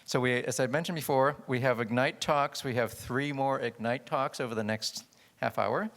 So as I mentioned before, we have Ignite Talks. We have 3 more Ignite Talks over the next half hour.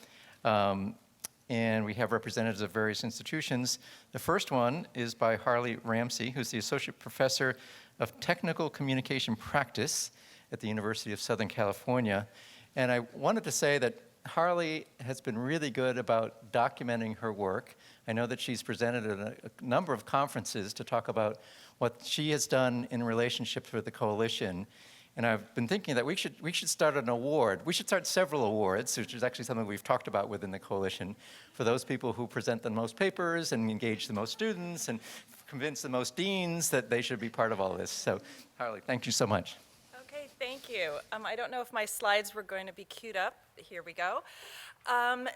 And we have representatives of various institutions. The first one is by Harley Ramsey, who's the Associate Professor of Technical Communication Practice at the University of Southern California. And I wanted to say that Harley has been really good about documenting her work. I know that she's presented at a number of conferences to talk about what she has done in relationship with the coalition. And I've been thinking that we should start an award. We should start several awards, which is actually something we've talked about within the coalition, for those people who present the most papers and engage the most students and convince the most deans that they should be part of all this. So, Harley, thank you so much. Okay, thank you. I don't know if my slides were going to be queued up. Here we go.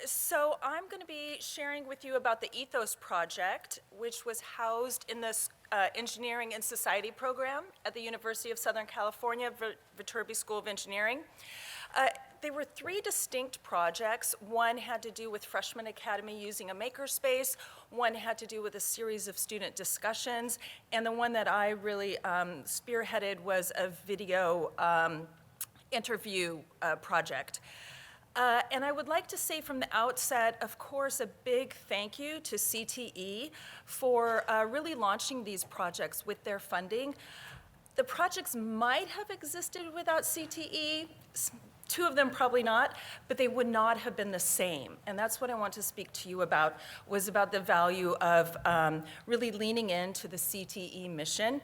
So I'm going to be sharing with you about the Ethos Project, which was housed in the Engineering and Society program at the University of Southern California, Viterbi School of Engineering. They were 3 distinct projects. One had to do with Freshman Academy using a makerspace. One had to do with a series of student discussions. And the one that I really spearheaded was a video interview project. And I would like to say from the outset, of course, a big thank you to CTE for really launching these projects with their funding. The projects might have existed without CTE, 2 of them probably not, but they would not have been the same. And that's what I want to speak to you about, was about the value of really leaning into the CTE mission.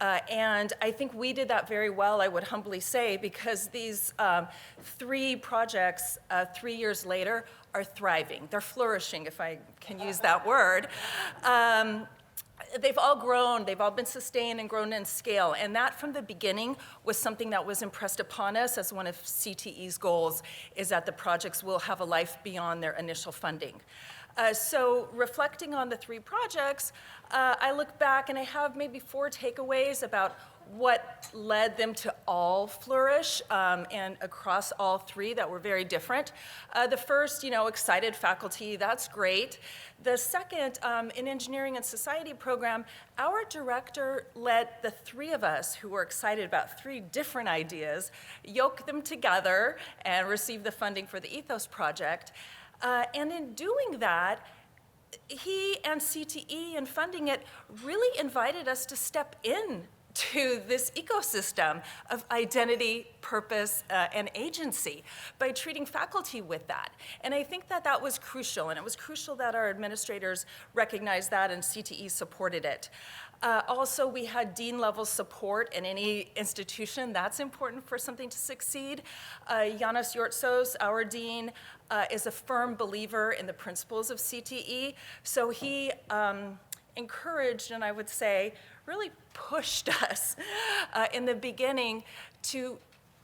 And I think we did that very well, I would humbly say, because these 3 projects, 3 years later, are thriving. They're flourishing, if I can use that word. They've all grown, they've all been sustained and grown in scale, and that from the beginning was something that was impressed upon us as one of CTE's goals, is that the projects will have a life beyond their initial funding. So reflecting on the 3 projects, I look back and I have maybe 4 takeaways about what led them to all flourish, and across all 3 that were very different. The first, excited faculty, that's great. The second, in Engineering and Society program, our director let the 3 of us who were excited about 3 different ideas, yoke them together and receive the funding for the Ethos Project. And in doing that, he and CTE in funding it really invited us to step in to this ecosystem of identity, purpose, and agency by treating faculty with that. And I think that that was crucial, and it was crucial that our administrators recognized that and CTE supported it. Also, we had dean-level support in any institution. That's important for something to succeed. Janos Yortsos, our dean, is a firm believer in the principles of CTE. So he encouraged, and I would say, really pushed us in the beginning to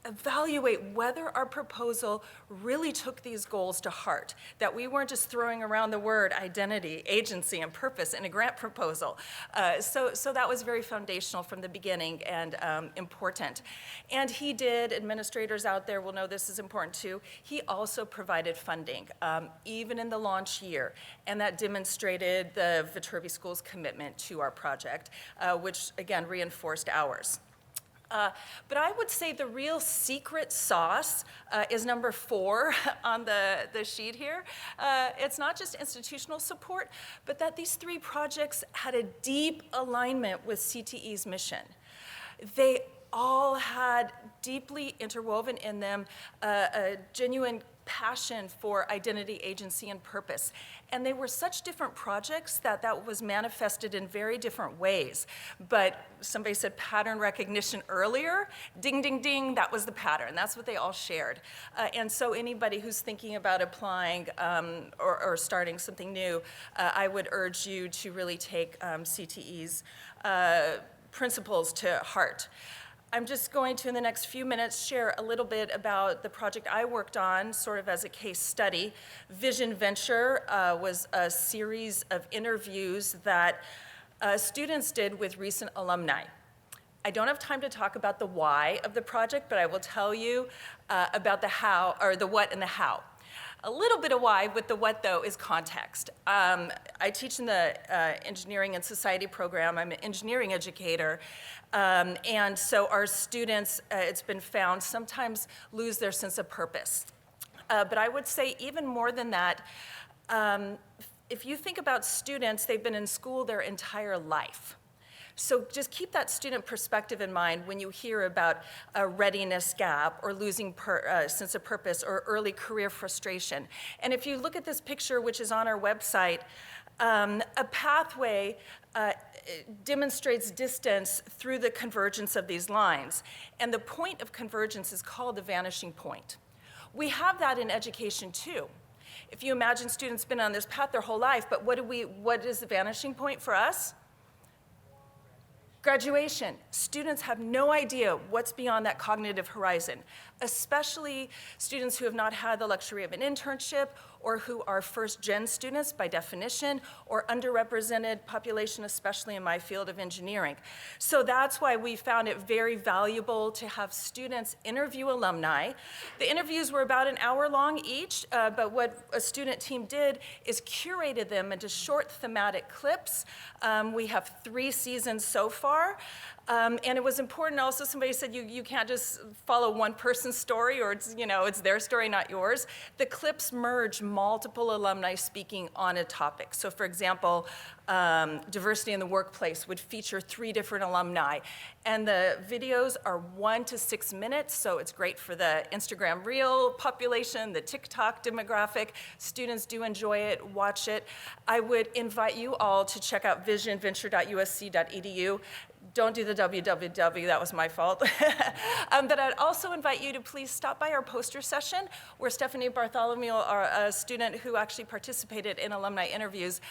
evaluate whether our proposal really took these goals to heart, that we weren't just throwing around the word identity, agency, and purpose in a grant proposal. So that was very foundational from the beginning and important. And he did, administrators out there will know this is important too, he also provided funding, even in the launch year, and that demonstrated the Viterbi School's commitment to our project, which again reinforced ours. But I would say the real secret sauce is number 4 on the sheet here. It's not just institutional support, but that these 3 projects had a deep alignment with CTE's mission. They all had deeply interwoven in them a genuine passion for identity, agency, and purpose. And they were such different projects that that was manifested in very different ways. But somebody said pattern recognition earlier. Ding, ding, ding, that was the pattern. That's what they all shared. And so anybody who's thinking about applying or starting something new, I would urge you to really take CTE's principles to heart. I'm just going to, in the next few minutes, share a little bit about the project I worked on, sort of as a case study. Vision Venture was a series of interviews that students did with recent alumni. I don't have time to talk about the why of the project, but I will tell you about the how, or the what and the how. A little bit of why, with the what, though, is context. I teach in the Engineering and Society program. I'm an engineering educator. And so our students, it's been found, sometimes lose their sense of purpose. But I would say even more than that, if you think about students, they've been in school their entire life. So just keep that student perspective in mind when you hear about a readiness gap or losing sense of purpose or early career frustration. And if you look at this picture, which is on our website, a pathway demonstrates distance through the convergence of these lines. And the point of convergence is called the vanishing point. We have that in education too. If you imagine students been on this path their whole life, but what is the vanishing point for us? Graduation. Students have no idea what's beyond that cognitive horizon, especially students who have not had the luxury of an internship or who are first-gen students by definition, or underrepresented population, especially in my field of engineering. So that's why we found it very valuable to have students interview alumni. The interviews were about an hour long each, but what a student team did is curated them into short thematic clips. We have 3 seasons so far. And it was important also, somebody said you can't just follow one person's story, or it's their story, not yours. The clips merge multiple alumni speaking on a topic. So for example, diversity in the workplace would feature 3 different alumni. And the videos are 1 to 6 minutes, so it's great for the Instagram Reel population, the TikTok demographic. Students do enjoy it, watch it. I would invite you all to check out visionventure.usc.edu. Don't do the www, that was my fault. But I'd also invite you to please stop by our poster session, where Stephanie Bartholomew, a student who actually participated in alumni interviews,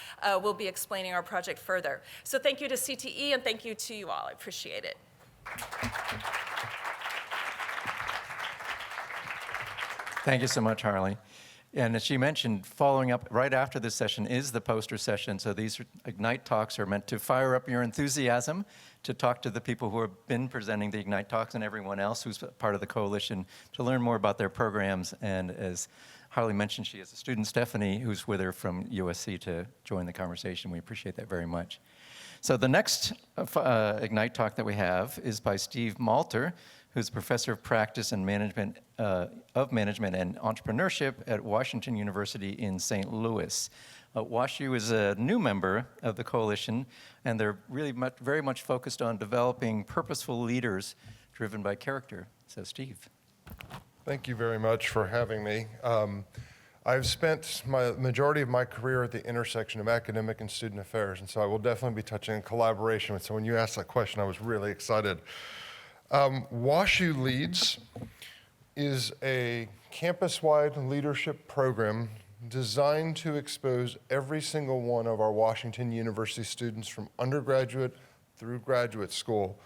will be explaining our project further. So thank you to CTE, and thank you to you all. I appreciate it. Thank you so much, Harley. And as she mentioned, following up right after this session is the poster session. So these Ignite Talks are meant to fire up your enthusiasm to talk to the people who have been presenting the Ignite Talks and everyone else who's part of the coalition to learn more about their programs. And as Harley mentioned, she has a student, Stephanie, who's with her from USC to join the conversation. We appreciate that very much. So the next Ignite Talk that we have is by Steve Malter, who's a professor of practice and management and entrepreneurship at Washington University in St. Louis. WashU is a new member of the coalition, and they're really very much focused on developing purposeful leaders driven by character. So, Steve. Thank you very much for having me. I've spent my majority of my career at the intersection of academic and student affairs, and so I will definitely be touching on collaboration. So when you asked that question, I was really excited. WashU Leads is a campus-wide leadership program designed to expose every single one of our Washington University students from undergraduate through graduate school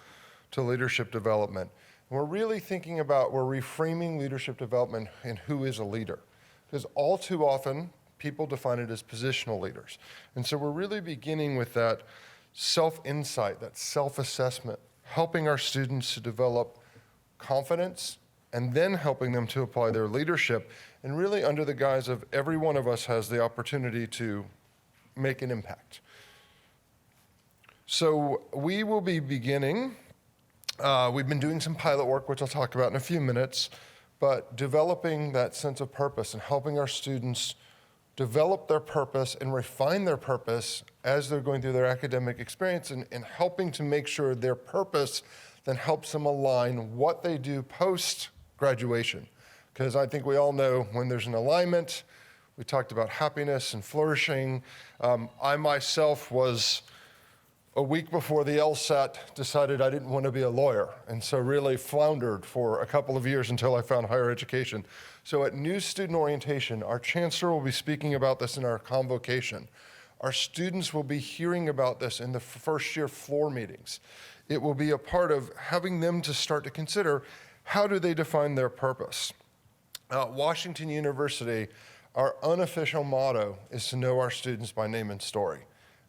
to leadership development. And we're really thinking about, we're reframing leadership development and who is a leader. Because all too often, people define it as positional leaders. And so we're really beginning with that self-insight, that self-assessment, helping our students to develop confidence, and then helping them to apply their leadership, and really under the guise of every one of us has the opportunity to make an impact. So we will be beginning, we've been doing some pilot work, which I'll talk about in a few minutes, but developing that sense of purpose and helping our students develop their purpose and refine their purpose as they're going through their academic experience, and helping to make sure their purpose then helps them align what they do post-graduation. Because I think we all know when there's an alignment, we talked about happiness and flourishing. I myself was, a week before the LSAT, decided I didn't want to be a lawyer, and so really floundered for a couple of years until I found higher education. So at New Student Orientation, our chancellor will be speaking about this in our convocation. Our students will be hearing about this in the first year floor meetings. It will be a part of having them to start to consider, how do they define their purpose? Washington University, our unofficial motto is to know our students by name and story.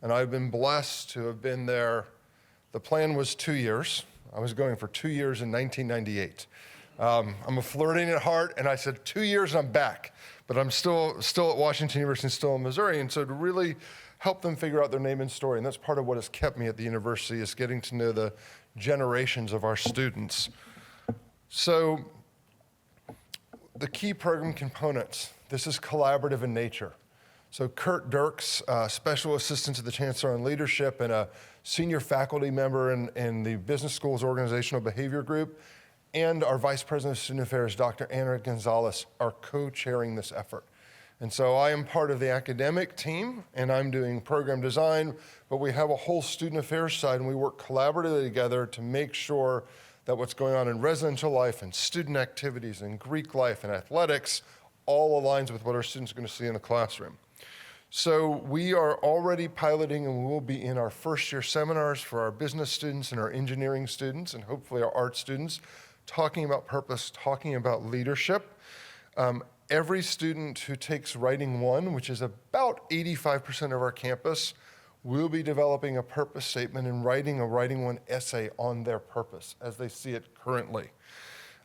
And I've been blessed to have been there. The plan was 2 years. I was going for 2 years in 1998. I'm a flirting at heart, and I said 2 years and I'm back. but I'm still at Washington University, still in Missouri. And so to really help them figure out their name and story, and that's part of what has kept me at the university, is getting to know the generations of our students. So the key program components, this is collaborative in nature. So Kurt Dirks, Special Assistant to the Chancellor on Leadership and a senior faculty member in the Business School's Organizational Behavior Group, and our Vice President of Student Affairs, Dr. Ana Gonzalez, are co-chairing this effort. And so I am part of the academic team, and I'm doing program design, but we have a whole student affairs side, and we work collaboratively together to make sure that what's going on in residential life and student activities and Greek life and athletics all aligns with what our students are going to see in the classroom. So we are already piloting, and we will be in our first year seminars for our business students and our engineering students and hopefully our art students, talking about purpose, talking about leadership. Every student who takes Writing 1, which is about 85% of our campus, will be developing a purpose statement and writing a Writing 1 essay on their purpose as they see it currently.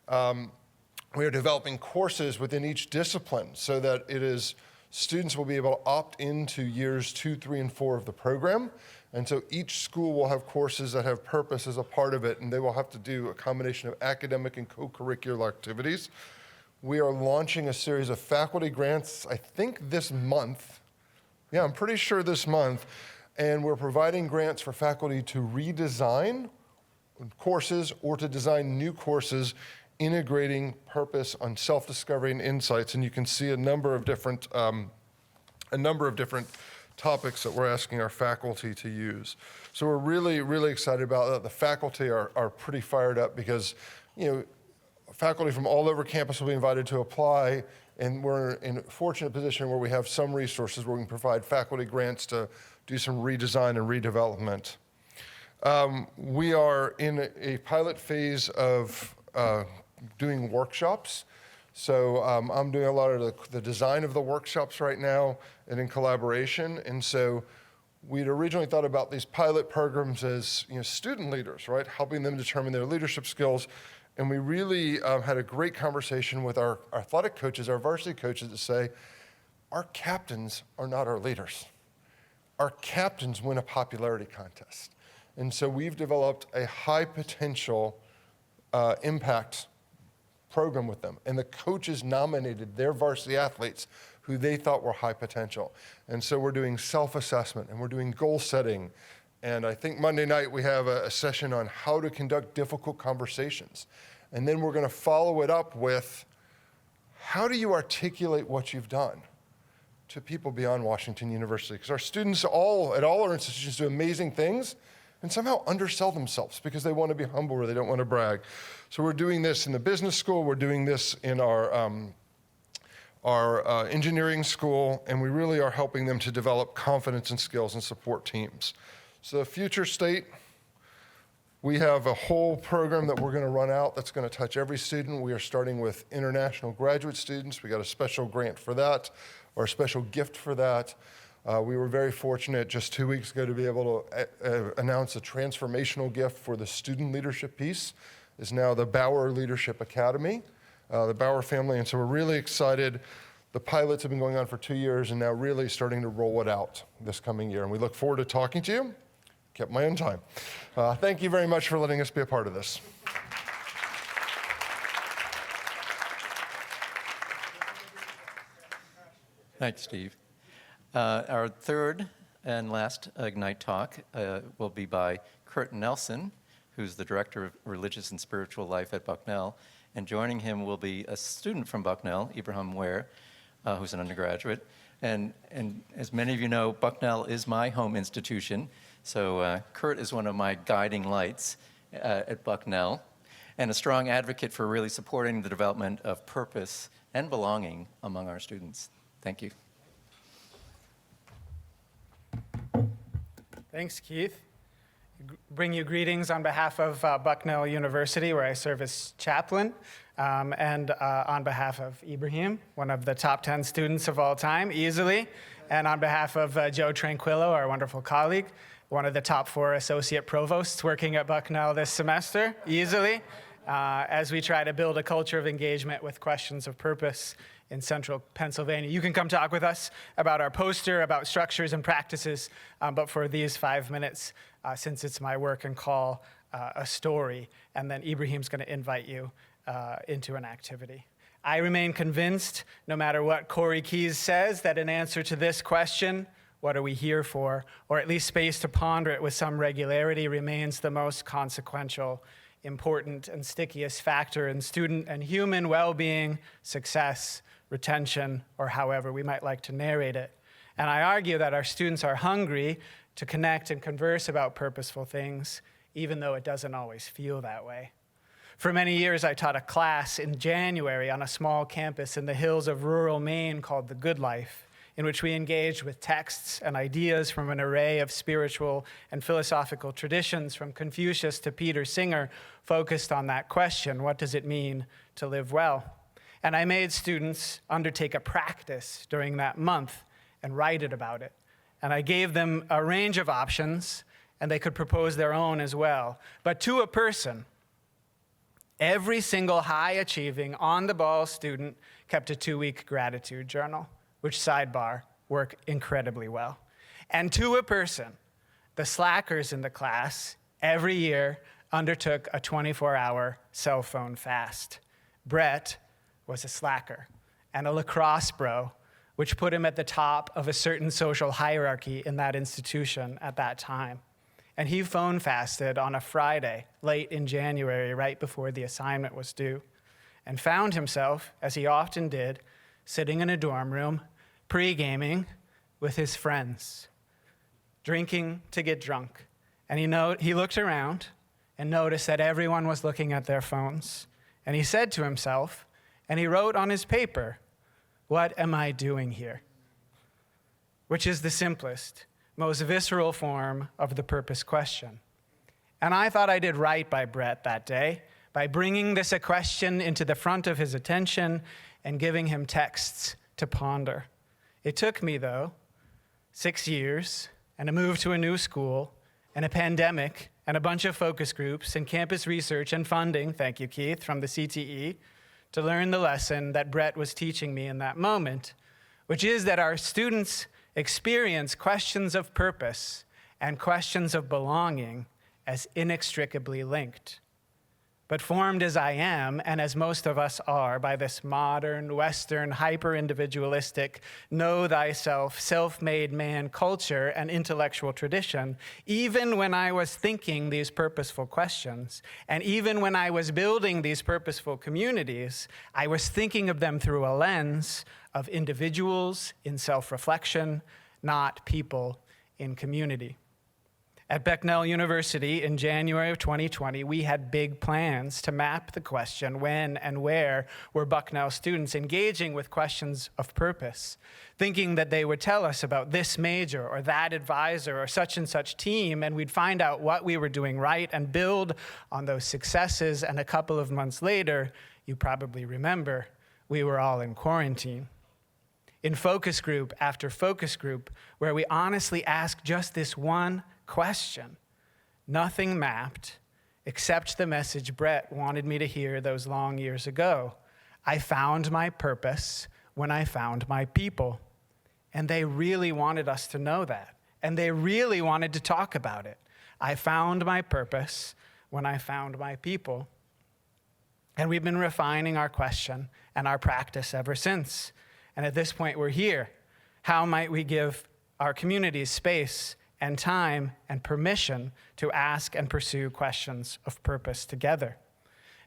We are developing courses within each discipline so that students will be able to opt into years 2, 3, and 4 of the program. And so each school will have courses that have purpose as a part of it, and they will have to do a combination of academic and co-curricular activities. We are launching a series of faculty grants, I think this month. Yeah, I'm pretty sure this month. And we're providing grants for faculty to redesign courses or to design new courses integrating purpose on self-discovery and insights. And you can see a number of different topics that we're asking our faculty to use. So we're really, really excited about that. The faculty are pretty fired up because, faculty from all over campus will be invited to apply, and we're in a fortunate position where we have some resources where we can provide faculty grants to do some redesign and redevelopment. We are in a pilot phase of doing workshops. So I'm doing a lot of the design of the workshops right now and in collaboration. And so we'd originally thought about these pilot programs as student leaders, right? Helping them determine their leadership skills. And we really had a great conversation with our athletic coaches, our varsity coaches, to say, our captains are not our leaders. Our captains win a popularity contest. And so we've developed a high potential impact program with them. And the coaches nominated their varsity athletes who they thought were high potential. And so we're doing self-assessment and we're doing goal setting. And I think Monday night we have a session on how to conduct difficult conversations. And then we're going to follow it up with how do you articulate what you've done to people beyond Washington University? Because our students at all our institutions do amazing things and somehow undersell themselves because they want to be humble or they don't want to brag. So we're doing this in the business school, we're doing this in our engineering school, and we really are helping them to develop confidence and skills and support teams. So the future state, we have a whole program that we're going to run out that's going to touch every student. We are starting with international graduate students. We got a special grant for that, or a special gift for that. We were very fortunate just 2 weeks ago to be able to announce a transformational gift for the student leadership piece. Is now the Bauer Leadership Academy, the Bauer family, and so we're really excited. The pilots have been going on for 2 years and now really starting to roll it out this coming year, and we look forward to talking to you. Kept my own time. Thank you very much for letting us be a part of this. Thanks, Steve. Our third and last Ignite talk will be by Kurt Nelson, who's the Director of Religious and Spiritual Life at Bucknell. And joining him will be a student from Bucknell, Ibrahim Ware, who's an undergraduate. And as many of you know, Bucknell is my home institution. So Kurt is one of my guiding lights at Bucknell and a strong advocate for really supporting the development of purpose and belonging among our students. Thank you. Thanks, Keith. Bring you greetings on behalf of Bucknell University, where I serve as chaplain, and on behalf of Ibrahim, one of the top 10 students of all time, easily, and on behalf of Joe Tranquillo, our wonderful colleague, one of the top 4 associate provosts working at Bucknell this semester, easily, as we try to build a culture of engagement with questions of purpose in central Pennsylvania. You can come talk with us about our poster, about structures and practices, but for these 5 minutes, since it's my work and call, a story, and then Ibrahim's going to invite you into an activity. I remain convinced, no matter what Corey Keyes says, that an answer to this question, what are we here for, or at least space to ponder it with some regularity, remains the most consequential, important, and stickiest factor in student and human well-being, success, retention, or however we might like to narrate it. And I argue that our students are hungry to connect and converse about purposeful things, even though it doesn't always feel that way. For many years, I taught a class in January on a small campus in the hills of rural Maine called The Good Life, in which we engaged with texts and ideas from an array of spiritual and philosophical traditions, from Confucius to Peter Singer, focused on that question, what does it mean to live well? And I made students undertake a practice during that month and write it about it. And I gave them a range of options, and they could propose their own as well. But to a person, every single high-achieving, on-the-ball student kept a 2-week gratitude journal, which, sidebar, work incredibly well. And to a person, the slackers in the class every year undertook a 24-hour cell phone fast. Brett was a slacker and a lacrosse bro, which put him at the top of a certain social hierarchy in that institution at that time. And he phone fasted on a Friday, late in January, right before the assignment was due, and found himself, as he often did, sitting in a dorm room, pre-gaming with his friends, drinking to get drunk. And he looked around and noticed that everyone was looking at their phones. And he said to himself, and he wrote on his paper, "What am I doing here?" Which is the simplest, most visceral form of the purpose question. And I thought I did right by Brett that day by bringing this a question into the front of his attention and giving him texts to ponder. It took me, though, 6 years and a move to a new school and a pandemic and a bunch of focus groups and campus research and funding, thank you, Keith, from the CTE, to learn the lesson that Brett was teaching me in that moment, which is that our students experience questions of purpose and questions of belonging as inextricably linked. But formed as I am, and as most of us are, by this modern, Western, hyper-individualistic, know thyself, self-made man culture and intellectual tradition, even when I was thinking these purposeful questions, and even when I was building these purposeful communities, I was thinking of them through a lens of individuals in self-reflection, not people in community. At Becknell University in January of 2020, we had big plans to map the question, when and where were Bucknell students engaging with questions of purpose, thinking that they would tell us about this major or that advisor or such and such team, and we'd find out what we were doing right and build on those successes. And a couple of months later, you probably remember, we were all in quarantine. In focus group after focus group, where we honestly asked just this one question, nothing mapped except the message Brett wanted me to hear those long years ago. I found my purpose when I found my people. And they really wanted us to know that. And they really wanted to talk about it. I found my purpose when I found my people. And we've been refining our question and our practice ever since. And at this point, we're here. How might we give our communities space and time and permission to ask and pursue questions of purpose together?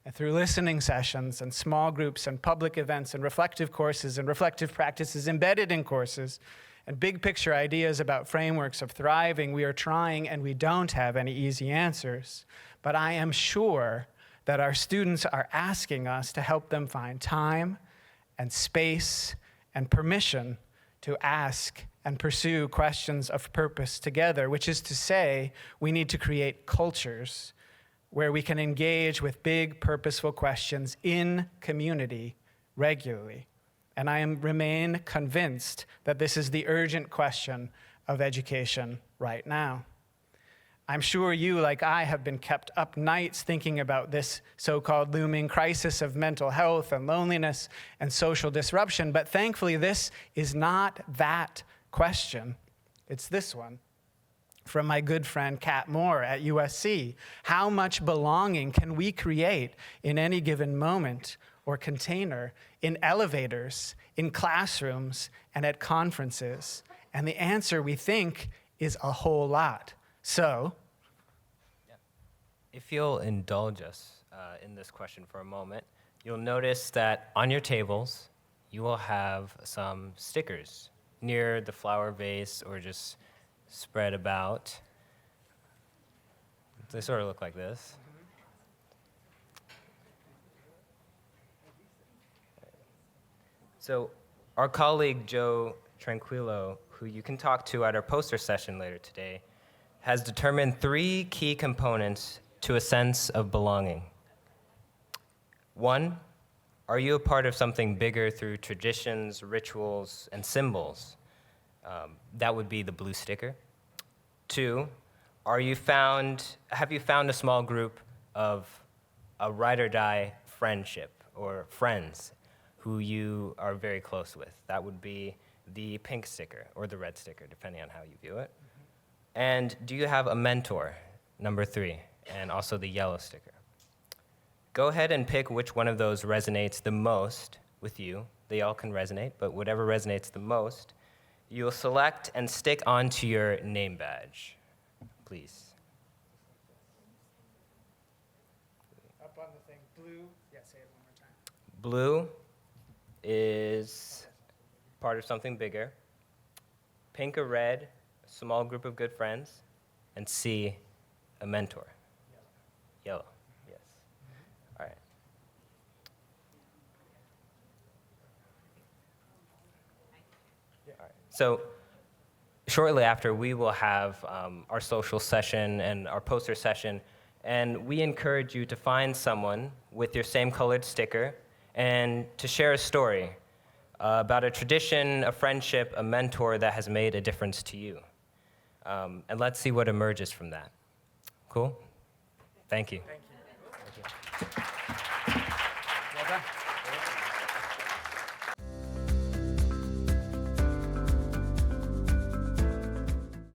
And through listening sessions and small groups and public events and reflective courses and reflective practices embedded in courses and big picture ideas about frameworks of thriving, we are trying, and we don't have any easy answers. But I am sure that our students are asking us to help them find time and space and permission to ask and pursue questions of purpose together, which is to say, we need to create cultures where we can engage with big, purposeful questions in community regularly. And I remain convinced that this is the urgent question of education right now. I'm sure you, like I, have been kept up nights thinking about this so-called looming crisis of mental health and loneliness and social disruption, but thankfully this is not that question. It's this one. From my good friend Kat Moore at USC. How much belonging can we create in any given moment or container in elevators, in classrooms, and at conferences? And the answer, we think, is a whole lot. So, if you'll indulge us in this question for a moment, you'll notice that on your tables, you will have some stickers near the flower vase or just spread about. They sort of look like this. So our colleague Joe Tranquillo, who you can talk to at our poster session later today, has determined 3 key components to a sense of belonging. 1, are you a part of something bigger through traditions, rituals, and symbols? That would be the blue sticker. 2, have you found a small group of a ride or die friendship or friends who you are very close with? That would be the pink sticker or the red sticker, depending on how you view it. And do you have a mentor, number 3, and also the yellow sticker? Go ahead and pick which one of those resonates the most with you. They all can resonate, but whatever resonates the most, you'll select and stick onto your name badge, please. up on the thing, blue. Yeah, say it one more time. Blue is part of something bigger. Pink or red, a small group of good friends. And C, a mentor. Yellow, yes. All right. All right. So shortly after, we will have our social session and our poster session, and we encourage you to find someone with your same colored sticker and to share a story about a tradition, a friendship, a mentor that has made a difference to you. And let's see what emerges from that. Cool? Thank you. Thank you. Well done.